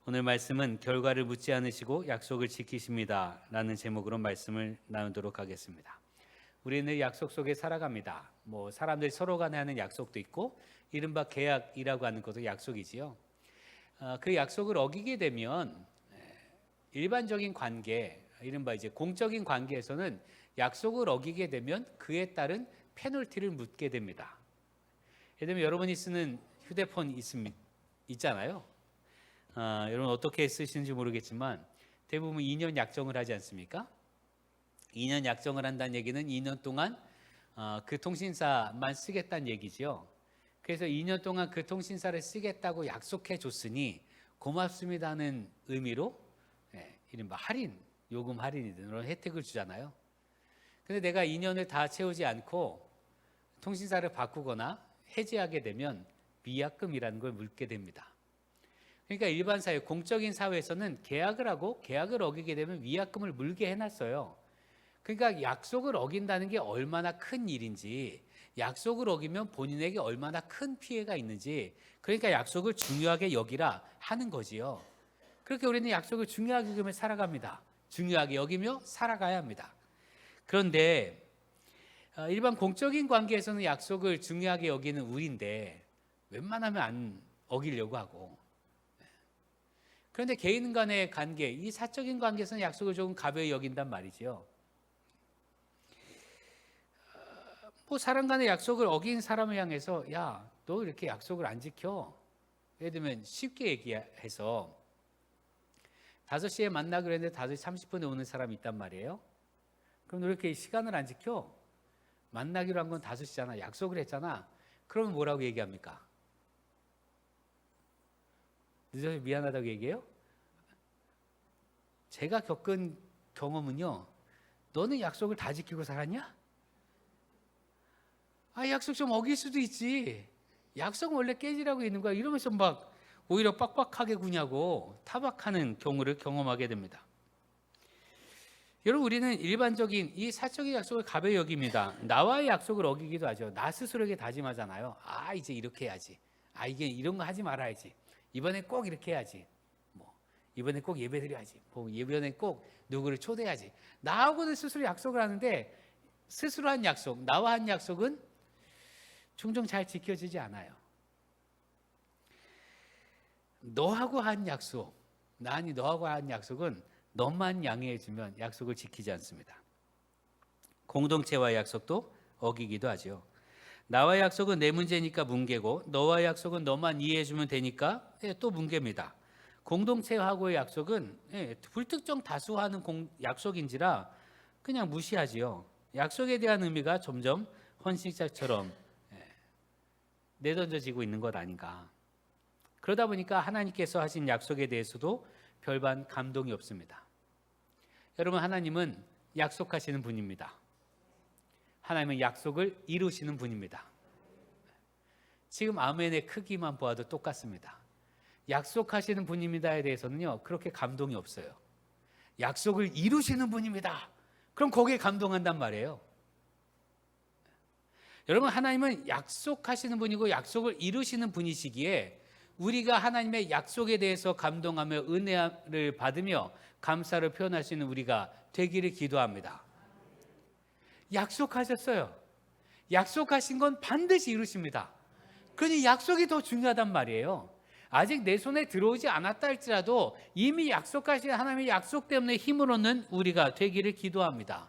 오늘 말씀은 결과를 묻지 않으시고 약속을 지키십니다 라는 제목으로 말씀을 나누도록 하겠습니다. 우리는 약속 속에 살아갑니다. 사람들이 서로 간에 하는 약속도 있고 이른바 계약이라고 하는 것도 약속이지요. 그 약속을 어기게 되면 일반적인 관계, 이른바 이제 공적인 관계에서는 약속을 어기게 되면 그에 따른 페널티를 묻게 됩니다. 예를 들면 여러분이 쓰는 휴대폰 있잖아요. 여러분 어떻게 쓰시는지 모르겠지만 대부분 2년 약정을 하지 않습니까? 2년 약정을 한다는 얘기는 2년 동안 그 통신사만 쓰겠다는 얘기죠. 그래서 2년 동안 그 통신사를 쓰겠다고 약속해 줬으니 고맙습니다 하는 의미로 이른바 할인, 요금 할인이든 이런 혜택을 주잖아요. 근데 내가 2년을 다 채우지 않고 통신사를 바꾸거나 해지하게 되면 미약금이라는 걸 물게 됩니다. 그러니까 일반 사회, 공적인 사회에서는 계약을 하고 계약을 어기게 되면 위약금을 물게 해놨어요. 그러니까 약속을 어긴다는 게 얼마나 큰 일인지, 약속을 어기면 본인에게 얼마나 큰 피해가 있는지, 그러니까 약속을 중요하게 여기라 하는 거지요. 그렇게 우리는 약속을 중요하게 여기며 살아갑니다. 중요하게 여기며 살아가야 합니다. 그런데 일반 공적인 관계에서는 약속을 중요하게 여기는 우리인데 웬만하면 안 어기려고 하고, 그런데 개인 간의 관계, 이 사적인 관계에서는 약속을 조금 가벼이 여긴단 말이죠. 사람 간의 약속을 어긴 사람을 향해서 야, 너 이렇게 약속을 안 지켜. 예를 들면 쉽게 얘기해서 5시에 만나기로 했는데 5시 30분에 오는 사람이 있단 말이에요. 그럼 너 이렇게 시간을 안 지켜? 만나기로 한 건 5시잖아. 약속을 했잖아. 그러면 뭐라고 얘기합니까? 늦어서 미안하다고 얘기해요? 제가 겪은 경험은요, 너는 약속을 다 지키고 살았냐? 약속 좀 어길 수도 있지. 약속 원래 깨지라고 있는 거야. 이러면서 막 오히려 빡빡하게 구냐고 타박하는 경우를 경험하게 됩니다. 여러분, 우리는 일반적인 이 사적인 약속을 가벼이 여깁니다. 나와의 약속을 어기기도 하죠. 나 스스로에게 다짐하잖아요. 이제 이렇게 해야지. 이게 이런 거 하지 말아야지. 이번에 꼭 이렇게 해야지. 이번에 꼭 예배 드려야지. 이번에 꼭 누구를 초대해야지. 나하고는 스스로 약속을 하는데 스스로 한 약속, 나와 한 약속은 종종 잘 지켜지지 않아요. 너하고 한 약속, 너하고 한 약속은 너만 양해해주면 약속을 지키지 않습니다. 공동체와의 약속도 어기기도 하죠. 나와의 약속은 내 문제니까 뭉개고 너와의 약속은 너만 이해해주면 되니까 또 뭉갭니다. 공동체하고의 약속은 불특정 다수하는 약속인지라 그냥 무시하지요. 약속에 대한 의미가 점점 헌신짝처럼 내던져지고 있는 것 아닌가. 그러다 보니까 하나님께서 하신 약속에 대해서도 별반 감동이 없습니다. 여러분, 하나님은 약속하시는 분입니다. 하나님은 약속을 이루시는 분입니다. 지금 아멘의 크기만 보아도 똑같습니다. 약속하시는 분입니다에 대해서는요, 그렇게 감동이 없어요. 약속을 이루시는 분입니다. 그럼 거기에 감동한단 말이에요. 여러분, 하나님은 약속하시는 분이고 약속을 이루시는 분이시기에 우리가 하나님의 약속에 대해서 감동하며 은혜를 받으며 감사를 표현할 수 있는 우리가 되기를 기도합니다. 약속하셨어요. 약속하신 건 반드시 이루십니다. 그러니 약속이 더 중요하단 말이에요. 아직 내 손에 들어오지 않았다 할지라도 이미 약속하신 하나님의 약속 때문에 힘을 얻는 우리가 되기를 기도합니다.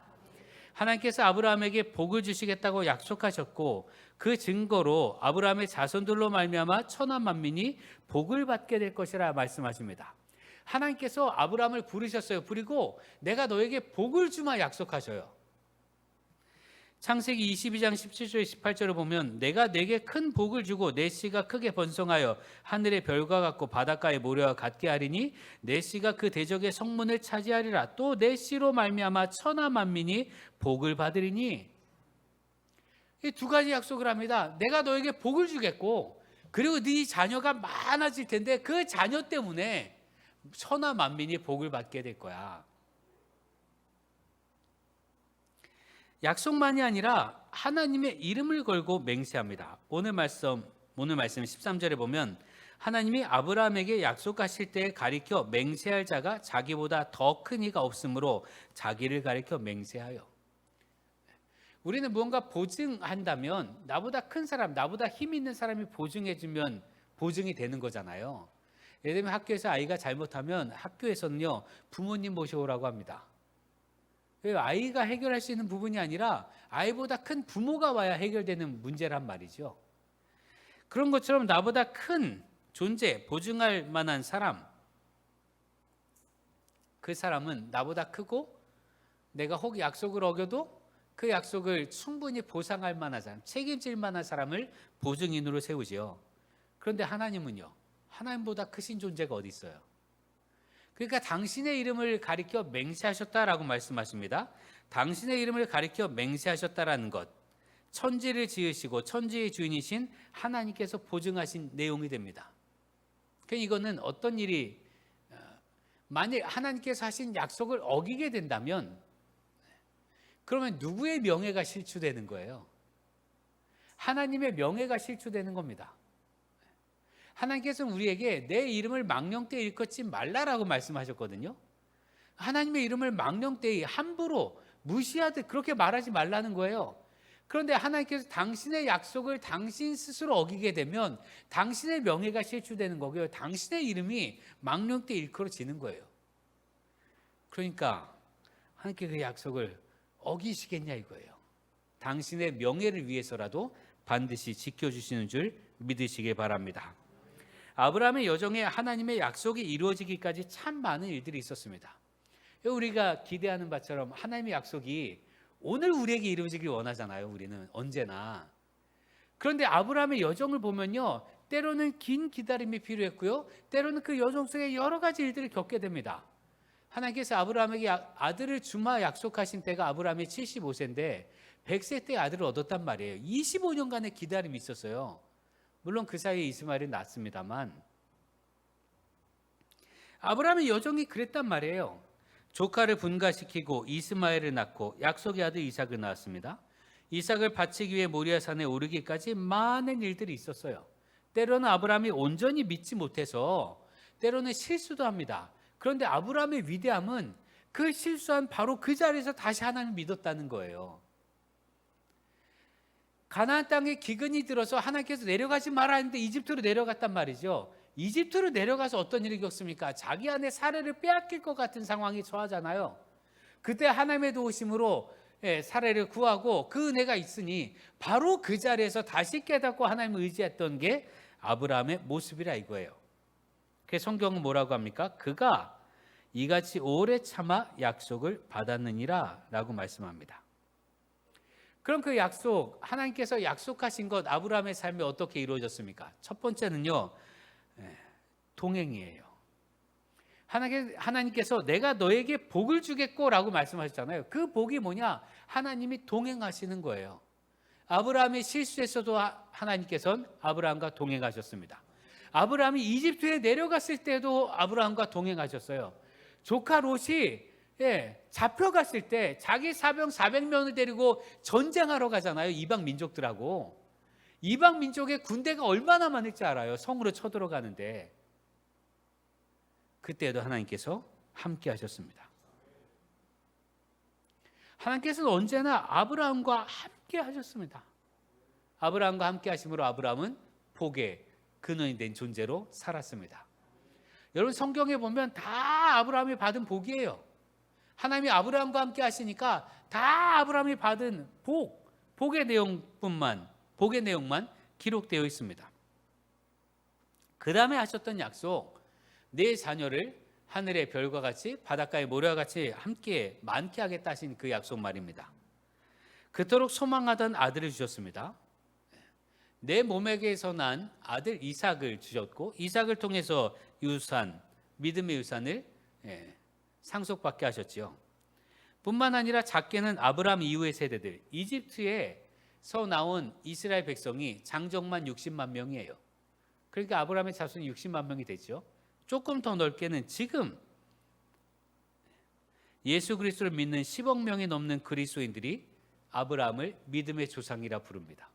하나님께서 아브라함에게 복을 주시겠다고 약속하셨고 그 증거로 아브라함의 자손들로 말미암아 천하 만민이 복을 받게 될 것이라 말씀하십니다. 하나님께서 아브라함을 부르셨어요. 그리고 내가 너에게 복을 주마 약속하셔요. 창세기 22장 17절 18절을 보면 내가 내게 큰 복을 주고 내 씨가 크게 번성하여 하늘의 별과 같고 바닷가의 모래와 같게 하리니 내 씨가 그 대적의 성문을 차지하리라. 또 내 씨로 말미암아 천하 만민이 복을 받으리니. 이 두 가지 약속을 합니다. 내가 너에게 복을 주겠고 그리고 네 자녀가 많아질 텐데 그 자녀 때문에 천하 만민이 복을 받게 될 거야. 약속만이 아니라 하나님의 이름을 걸고 맹세합니다. 오늘 말씀 13절에 보면 하나님이 아브라함에게 약속하실 때 가리켜 맹세할 자가 자기보다 더 큰 이가 없으므로 자기를 가리켜 맹세하여. 우리는 무언가 보증한다면 나보다 큰 사람, 나보다 힘 있는 사람이 보증해주면 보증이 되는 거잖아요. 예를 들면 학교에서 아이가 잘못하면 학교에서는요 부모님 모셔오라고 합니다. 왜? 아이가 해결할 수 있는 부분이 아니라 아이보다 큰 부모가 와야 해결되는 문제란 말이죠. 그런 것처럼 나보다 큰 존재, 보증할 만한 사람, 그 사람은 나보다 크고 내가 혹 약속을 어겨도 그 약속을 충분히 보상할 만한 사람, 책임질 만한 사람을 보증인으로 세우지요. 그런데 하나님은요, 하나님보다 크신 존재가 어디 있어요? 그러니까 당신의 이름을 가리켜 맹세하셨다라고 말씀하십니다. 당신의 이름을 가리켜 맹세하셨다라는 것, 천지를 지으시고 천지의 주인이신 하나님께서 보증하신 내용이 됩니다. 그러니까 이거는 어떤 일이 만일 하나님께서 하신 약속을 어기게 된다면 그러면 누구의 명예가 실추되는 거예요? 하나님의 명예가 실추되는 겁니다. 하나님께서는 우리에게 내 이름을 망령되이 일컫지 말라라고 말씀하셨거든요. 하나님의 이름을 망령되이 함부로 무시하듯 그렇게 말하지 말라는 거예요. 그런데 하나님께서 당신의 약속을 당신 스스로 어기게 되면 당신의 명예가 실추되는 거고요. 당신의 이름이 망령되이 일컬어지는 거예요. 그러니까 하나님께 그 약속을 어기시겠냐 이거예요. 당신의 명예를 위해서라도 반드시 지켜주시는 줄 믿으시기 바랍니다. 아브라함의 여정에 하나님의 약속이 이루어지기까지 참 많은 일들이 있었습니다. 우리가 기대하는 바처럼 하나님의 약속이 오늘 우리에게 이루어지길 원하잖아요. 우리는 언제나. 그런데 아브라함의 여정을 보면요, 때로는 긴 기다림이 필요했고요, 때로는 그 여정 속에 여러 가지 일들을 겪게 됩니다. 하나님께서 아브라함에게 아들을 주마 약속하신 때가 아브라함이 75세인데 100세 때 아들을 얻었단 말이에요. 25년간의 기다림이 있었어요. 물론 그 사이에 이스마엘이 낳았습니다만 아브라함의 여정이 그랬단 말이에요. 조카를 분가시키고 이스마엘을 낳고 약속의 아들 이삭을 낳았습니다. 이삭을 바치기 위해 모리아산에 오르기까지 많은 일들이 있었어요. 때로는 아브라함이 온전히 믿지 못해서 때로는 실수도 합니다. 그런데 아브라함의 위대함은 그 실수한 바로 그 자리에서 다시 하나님을 믿었다는 거예요. 가나안 땅에 기근이 들어서 하나님께서 내려가지 마라 했는데 이집트로 내려갔단 말이죠. 이집트로 내려가서 어떤 일이 겪습니까? 자기 안에 사례를 빼앗길 것 같은 상황이 처하잖아요. 그때 하나님의 도우심으로 사례를 구하고 그 은혜가 있으니 바로 그 자리에서 다시 깨닫고 하나님을 의지했던 게 아브라함의 모습이라 이거예요. 그래서 성경은 뭐라고 합니까? 그가 이같이 오래 참아 약속을 받았느니라 라고 말씀합니다. 그럼 그 약속, 하나님께서 약속하신 것 아브라함의 삶에 어떻게 이루어졌습니까? 첫 번째는요, 동행이에요. 하나님께서 내가 너에게 복을 주겠고 라고 말씀하셨잖아요. 그 복이 뭐냐? 하나님이 동행하시는 거예요. 아브라함이 실수했어도 하나님께서는 아브라함과 동행하셨습니다. 아브라함이 이집트에 내려갔을 때도 아브라함과 동행하셨어요. 조카 롯이 잡혀갔을 때 자기 사병 400명을 데리고 전쟁하러 가잖아요. 이방 민족들하고. 이방 민족의 군대가 얼마나 많을지 알아요. 성으로 쳐들어가는데. 그때도 하나님께서 함께 하셨습니다. 하나님께서는 언제나 아브라함과 함께 하셨습니다. 아브라함과 함께 하심으로 아브라함은 복의 근원이 된 존재로 살았습니다. 여러분 성경에 보면 다 아브라함이 받은 복이에요. 하나님이 아브라함과 함께 하시니까 다 아브라함이 받은 복의 내용만 기록되어 있습니다. 그 다음에 하셨던 약속, 내 자녀를 하늘의 별과 같이 바닷가의 모래와 같이 함께 많게 하겠다 하신 그 약속 말입니다. 그토록 소망하던 아들을 주셨습니다. 내 몸에게서 난 아들 이삭을 주셨고 이삭을 통해서 유산, 믿음의 유산을 상속받게 하셨지요. 뿐만 아니라 작게는 아브라함 이후의 세대들, 이집트에서 나온 이스라엘 백성이 장정만 60만 명이에요. 그러니까 아브라함의 자손이 60만 명이 되죠. 조금 더 넓게는 지금 예수 그리스도를 믿는 10억 명이 넘는 그리스도인들이 아브라함을 믿음의 조상이라 부릅니다.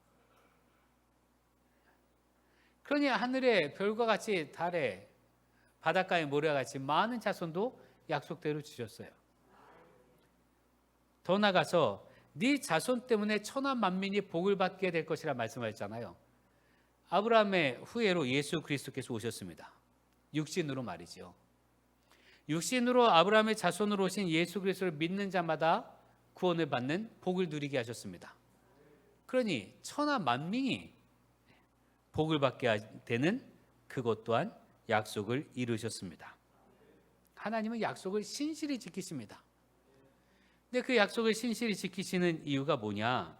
그러니 하늘의 별과 같이 달에 바닷가의 모래와 같이 많은 자손도 약속대로 주셨어요. 더 나가서 네 자손 때문에 천하 만민이 복을 받게 될 것이라 말씀하셨잖아요. 아브라함의 후예로 예수 그리스도께서 오셨습니다. 육신으로 말이죠. 육신으로 아브라함의 자손으로 오신 예수 그리스도를 믿는 자마다 구원을 받는 복을 누리게 하셨습니다. 그러니 천하 만민이 복을 받게 되는 그것 또한 약속을 이루셨습니다. 하나님은 약속을 신실히 지키십니다. 근데 그 약속을 신실히 지키시는 이유가 뭐냐?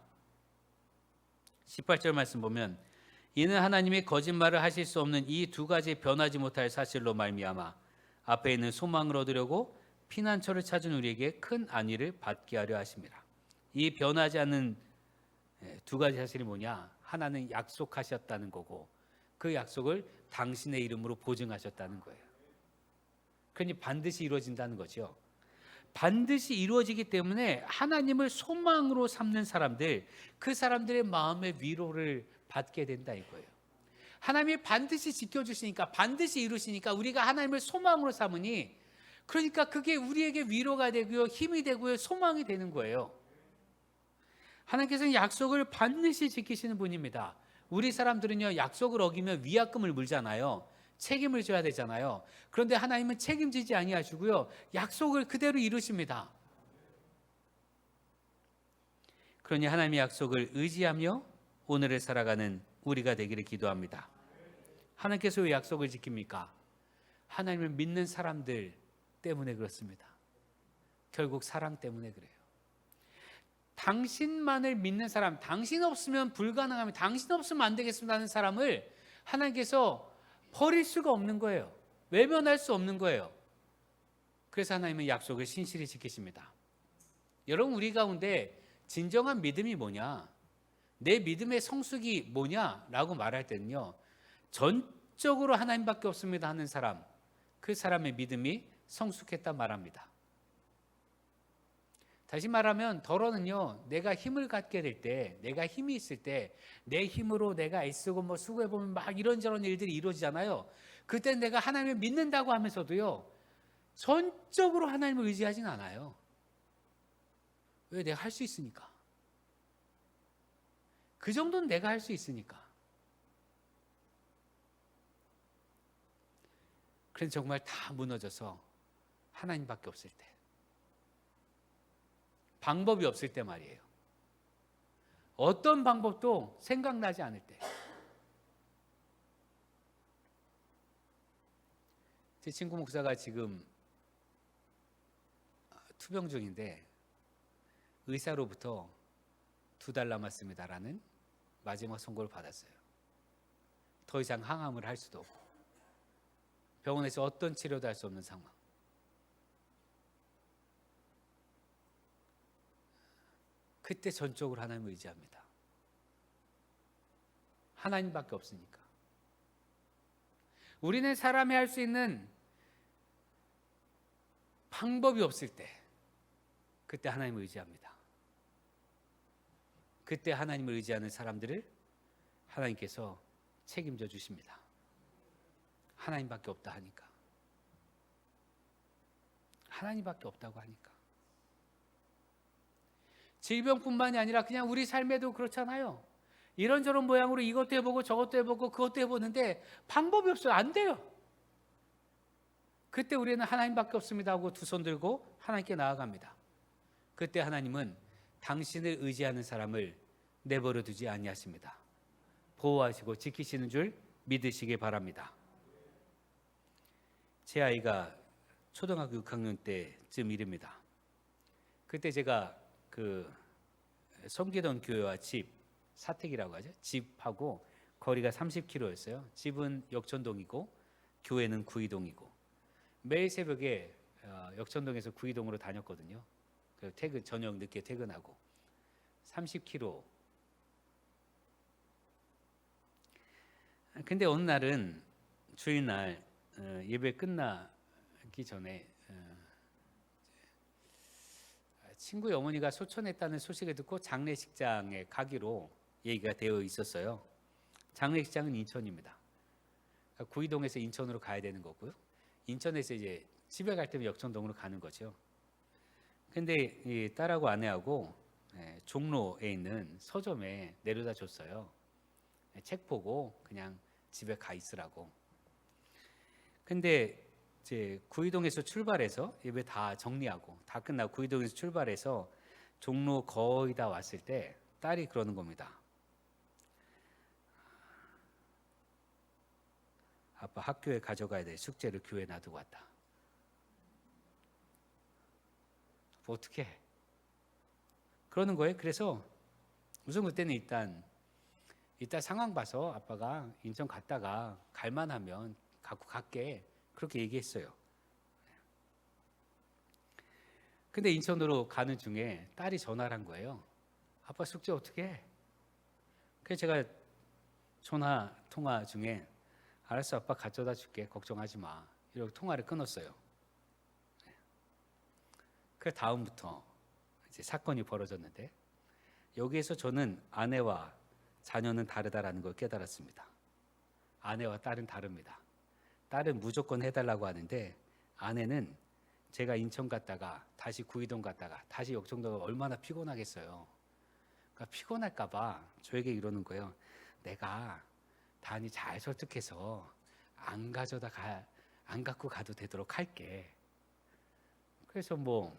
18절 말씀 보면 이는 하나님이 거짓말을 하실 수 없는 이 두 가지 변하지 못할 사실로 말미암아 앞에 있는 소망을 얻으려고 피난처를 찾은 우리에게 큰 안위를 받게 하려 하심이라. 이 변하지 않는 두 가지 사실이 뭐냐? 하나는 약속하셨다는 거고 그 약속을 당신의 이름으로 보증하셨다는 거예요. 그러니 반드시 이루어진다는 거죠. 반드시 이루어지기 때문에 하나님을 소망으로 삼는 사람들, 그 사람들의 마음의 위로를 받게 된다 이거예요. 하나님이 반드시 지켜주시니까, 반드시 이루시니까 우리가 하나님을 소망으로 삼으니, 그러니까 그게 우리에게 위로가 되고요, 힘이 되고요, 소망이 되는 거예요. 하나님께서는 약속을 반드시 지키시는 분입니다. 우리 사람들은요, 약속을 어기면 위약금을 물잖아요. 책임을 져야 되잖아요. 그런데 하나님은 책임지지 아니하시고요, 약속을 그대로 이루십니다. 그러니 하나님의 약속을 의지하며 오늘을 살아가는 우리가 되기를 기도합니다. 하나님께서 왜 약속을 지킵니까? 하나님을 믿는 사람들 때문에 그렇습니다. 결국 사랑 때문에 그래요. 당신만을 믿는 사람, 당신 없으면 불가능합니다, 당신 없으면 안 되겠습니다 하는 사람을 하나님께서 버릴 수가 없는 거예요. 외면할 수 없는 거예요. 그래서 하나님은 약속을 신실히 지키십니다. 여러분, 우리 가운데 진정한 믿음이 뭐냐, 내 믿음의 성숙이 뭐냐라고 말할 때는요, 전적으로 하나님밖에 없습니다 하는 사람, 그 사람의 믿음이 성숙했다 말합니다. 다시 말하면 더러는요, 내가 힘을 갖게 될 때, 내가 힘이 있을 때 내 힘으로 내가 애쓰고 뭐 수고해보면 막 이런저런 일들이 이루어지잖아요. 그때 내가 하나님을 믿는다고 하면서도요, 전적으로 하나님을 의지하진 않아요. 왜? 내가 할 수 있으니까. 그 정도는 내가 할 수 있으니까. 그래서 정말 다 무너져서 하나님밖에 없을 때, 방법이 없을 때 말이에요. 어떤 방법도 생각나지 않을 때. 제 친구 목사가 지금 투병 중인데 의사로부터 2달 남았습니다라는 마지막 선고를 받았어요. 더 이상 항암을 할 수도 없고 병원에서 어떤 치료도 할 수 없는 상황. 그때 전적으로 하나님을 의지합니다. 하나님밖에 없으니까. 우리는 사람이 할 수 있는 방법이 없을 때, 그때 하나님을 의지합니다. 그때 하나님을 의지하는 사람들을 하나님께서 책임져 주십니다. 하나님밖에 없다 하니까. 하나님밖에 없다고 하니까. 질병뿐만이 아니라 그냥 우리 삶에도 그렇잖아요. 이런저런 모양으로 이것도 해보고 저것도 해보고 그것도 해보는데 방법이 없어요. 안 돼요. 그때 우리는 하나님밖에 없습니다 하고 두 손 들고 하나님께 나아갑니다. 그때 하나님은 당신을 의지하는 사람을 내버려 두지 아니하십니다. 보호하시고 지키시는 줄 믿으시기 바랍니다. 제 아이가 초등학교 6학년 때쯤 일입니다. 그때 제가 섬기던 교회와 집, 사택이라고 하죠. 집하고 거리가 30km였어요. 집은 역천동이고 교회는 구이동이고 매일 새벽에 역천동에서 구이동으로 다녔거든요. 저녁 늦게 퇴근하고 30km. 근데 어느 날은 주일날 예배 끝나기 전에 친구의 어머니가 소천했다는 소식을 듣고 장례식장에 가기로 얘기가 되어 있었어요. 장례식장은 인천입니다. 구이동에서 인천으로 가야 되는 거고요. 인천에서 이제 집에 갈 때면 역촌동으로 가는 거죠. 근데 이 딸하고 아내하고 종로에 있는 서점에 내려다 줬어요. 책 보고 그냥 집에 가 있으라고. 근데 이제 구이동에서 출발해서 예배 다 정리하고 다 끝나고 구이동에서 출발해서 종로 거의 다 왔을 때 딸이 그러는 겁니다. 아빠 학교에 가져가야 돼. 숙제를 교회에 놔두고 왔다. 뭐 어떻게 해? 그러는 거예요. 그래서 우선 그때는 이따 상황 봐서 아빠가 인천 갔다가 갈만하면 갖고 갈게. 그렇게 얘기했어요. 근데 인천으로 가는 중에 딸이 전화를 한 거예요. 아빠 숙제 어떻게 해? 그래서 제가 전화 통화 중에 알았어, 아빠 가져다 줄게. 걱정하지 마. 이렇게 통화를 끊었어요. 그 다음부터 이제 사건이 벌어졌는데 여기에서 저는 아내와 자녀는 다르다라는 걸 깨달았습니다. 아내와 딸은 다릅니다. 딸은 무조건 해달라고 하는데 아내는 제가 인천 갔다가 다시 구이동 갔다가 다시 역청도 가면 얼마나 피곤하겠어요. 그러니까 피곤할까 봐 저에게 이러는 거예요. 내가 단이 잘 설득해서 안 갖고 가도 되도록 할게. 그래서 뭐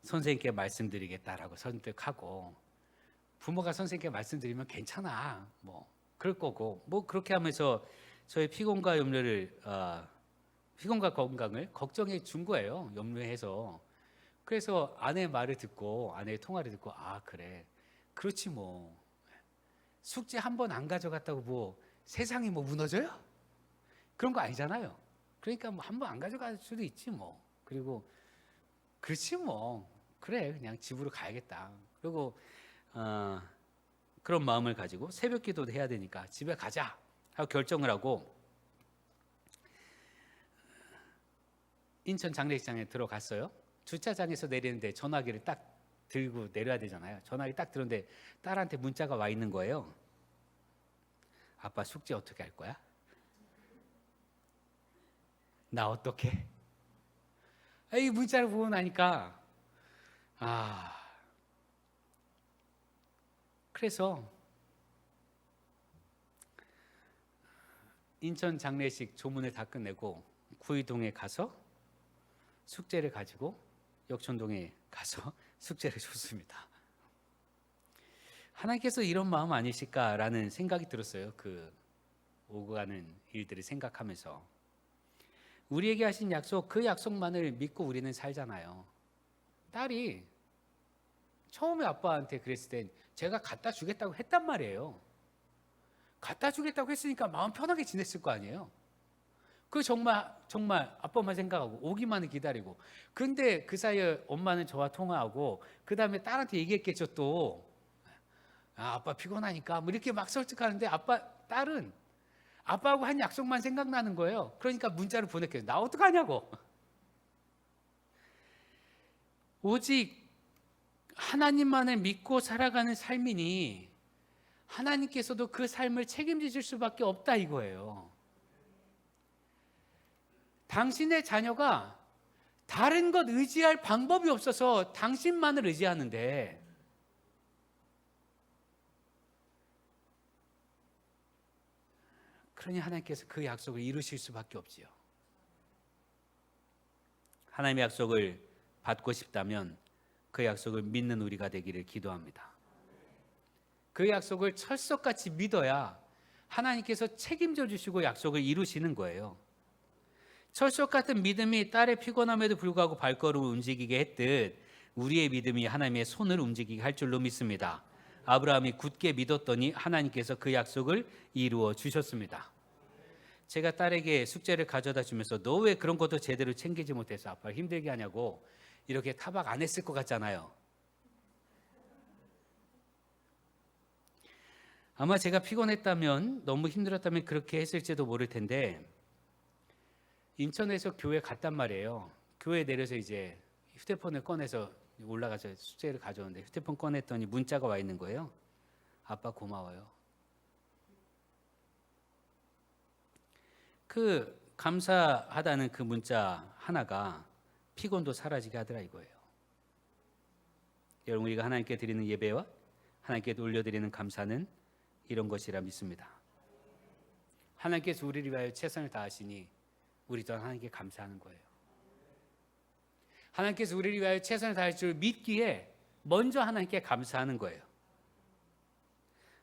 선생님께 말씀드리겠다라고 설득하고 부모가 선생님께 말씀드리면 괜찮아. 뭐 그럴 거고 뭐 그렇게 하면서 저의 피곤과 건강을 걱정해 준 거예요. 염려해서. 그래서 아내의 말을 듣고 아내의 통화를 듣고 아 그래 그렇지 뭐 숙제 한 번 안 가져갔다고 뭐 세상이 뭐 무너져요? 그런 거 아니잖아요. 그러니까 뭐 한 번 안 가져갈 수도 있지 뭐. 그리고 그렇지 뭐 그래 그냥 집으로 가야겠다. 그리고 그런 마음을 가지고 새벽 기도도 해야 되니까 집에 가자 하고 결정을 하고 인천 장례식장에 들어갔어요. 주차장에서 내리는데 전화기를 딱 들고 내려야 되잖아요. 전화기 딱 들었는데 딸한테 문자가 와 있는 거예요. 아빠 숙제 어떻게 할 거야? 나 어떻게? 이 문자를 보고 나니까 그래서 인천 장례식 조문을 다 끝내고 구이동에 가서 숙제를 가지고 역촌동에 가서 숙제를 줬습니다. 하나님께서 이런 마음 아니실까라는 생각이 들었어요. 그 오고 가는 일들을 생각하면서 우리에게 하신 약속, 그 약속만을 믿고 우리는 살잖아요. 딸이 처음에 아빠한테 그랬을 땐 제가 갖다 주겠다고 했단 말이에요. 갖다 주겠다고 했으니까 마음 편하게 지냈을 거 아니에요. 그 정말 아빠만 생각하고 오기만을 기다리고. 근데 그 사이에 엄마는 저와 통화하고 그 다음에 딸한테 얘기했겠죠 또. 아빠 피곤하니까 뭐 이렇게 막 설득하는데 딸은 아빠하고 한 약속만 생각나는 거예요. 그러니까 문자를 보냈겠죠. 나 어떡하냐고. 오직 하나님만을 믿고 살아가는 삶이니 하나님께서도 그 삶을 책임지실 수밖에 없다 이거예요. 당신의 자녀가 다른 것 의지할 방법이 없어서 당신만을 의지하는데 그러니 하나님께서 그 약속을 이루실 수밖에 없지요. 하나님의 약속을 받고 싶다면 그 약속을 믿는 우리가 되기를 기도합니다. 그 약속을 철석같이 믿어야 하나님께서 책임져 주시고 약속을 이루시는 거예요. 철석 같은 믿음이 딸의 피곤함에도 불구하고 발걸음을 움직이게 했듯 우리의 믿음이 하나님의 손을 움직이게 할 줄로 믿습니다. 아브라함이 굳게 믿었더니 하나님께서 그 약속을 이루어 주셨습니다. 제가 딸에게 숙제를 가져다 주면서 너 왜 그런 것도 제대로 챙기지 못해서 아빠를 힘들게 하냐고 이렇게 타박 안 했을 것 같잖아요. 아마 제가 피곤했다면 너무 힘들었다면 그렇게 했을지도 모를 텐데 인천에서 교회 갔단 말이에요. 교회 내려서 이제 휴대폰을 꺼내서 올라가서 숙제를 가져오는데 휴대폰 꺼냈더니 문자가 와 있는 거예요. 아빠 고마워요. 그 감사하다는 그 문자 하나가 피곤도 사라지게 하더라 이거예요. 여러분, 우리가 하나님께 드리는 예배와 하나님께 올려드리는 감사는 이런 것이라 믿습니다. 하나님께서 우리를 위하여 최선을 다하시니 우리 또한 하나님께 감사하는 거예요. 하나님께서 우리를 위하여 최선을 다할 줄 믿기에 먼저 하나님께 감사하는 거예요.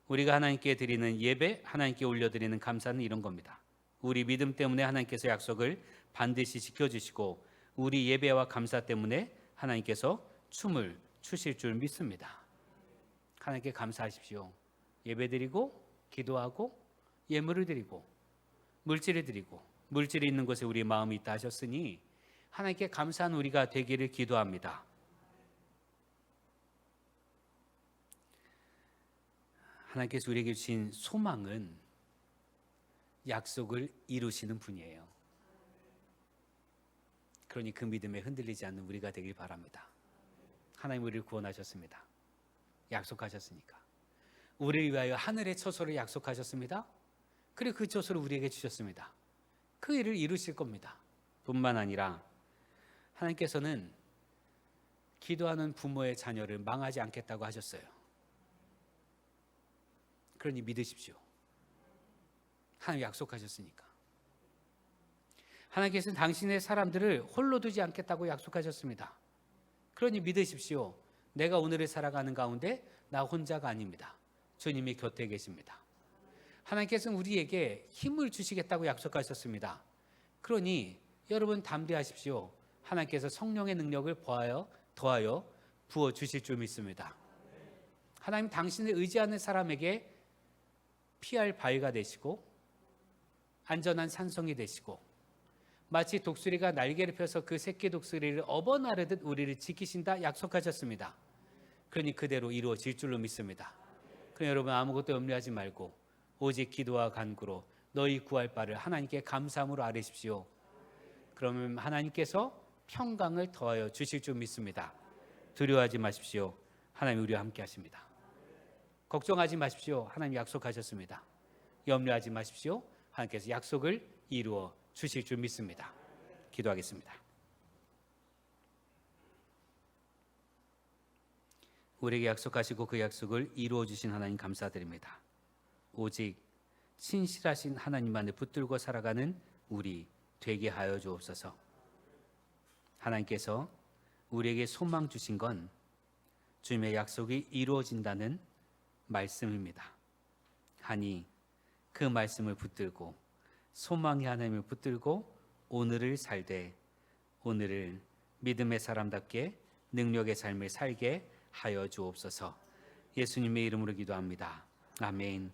우리가 하나님께 드리는 예배, 하나님께 올려드리는 감사는 이런 겁니다. 우리 믿음 때문에 하나님께서 약속을 반드시 지켜주시고 우리 예배와 감사 때문에 하나님께서 춤을 추실 줄 믿습니다. 하나님께 감사하십시오. 예배드리고 기도하고 예물을 드리고 물질을 드리고 물질이 있는 곳에 우리의 마음이 있다 하셨으니 하나님께 감사한 우리가 되기를 기도합니다. 하나님께서 우리에게 주신 소망은 약속을 이루시는 분이에요. 그러니 그 믿음에 흔들리지 않는 우리가 되길 바랍니다. 하나님 우리를 구원하셨습니다. 약속하셨으니까. 우리를 위하여 하늘의 처소를 약속하셨습니다. 그리고 그 처소를 우리에게 주셨습니다. 그 일을 이루실 겁니다. 뿐만 아니라 하나님께서는 기도하는 부모의 자녀를 망하지 않겠다고 하셨어요. 그러니 믿으십시오. 하나님 약속하셨으니까. 하나님께서는 당신의 사람들을 홀로 두지 않겠다고 약속하셨습니다. 그러니 믿으십시오. 내가 오늘을 살아가는 가운데 나 혼자가 아닙니다. 주님이 곁에 계십니다. 하나님께서는 우리에게 힘을 주시겠다고 약속하셨습니다. 그러니 여러분 담대하십시오. 하나님께서 성령의 능력을 더하여 부어주실 줄 믿습니다. 하나님 당신을 의지하는 사람에게 피할 바위가 되시고 안전한 산성이 되시고 마치 독수리가 날개를 펴서 그 새끼 독수리를 업어나르듯 우리를 지키신다 약속하셨습니다. 그러니 그대로 이루어질 줄로 믿습니다. 그러니 여러분 아무것도 염려하지 말고 오직 기도와 간구로 너희 구할 바를 하나님께 감사함으로 아뢰십시오. 그러면 하나님께서 평강을 더하여 주실 줄 믿습니다. 두려워하지 마십시오. 하나님 우리와 함께 하십니다. 걱정하지 마십시오. 하나님 약속하셨습니다. 염려하지 마십시오. 하나님께서 약속을 이루어 주실 줄 믿습니다. 기도하겠습니다. 우리에게 약속하시고 그 약속을 이루어 주신 하나님 감사드립니다. 오직 신실하신 하나님만을 붙들고 살아가는 우리 되게 하여 주옵소서. 하나님께서 우리에게 소망 주신 건 주님의 약속이 이루어진다는 말씀입니다. 하니 그 말씀을 붙들고 소망의 하나님을 붙들고 오늘을 살되 오늘을 믿음의 사람답게 능력의 삶을 살게 하여 주옵소서. 예수님의 이름으로 기도합니다. 아멘.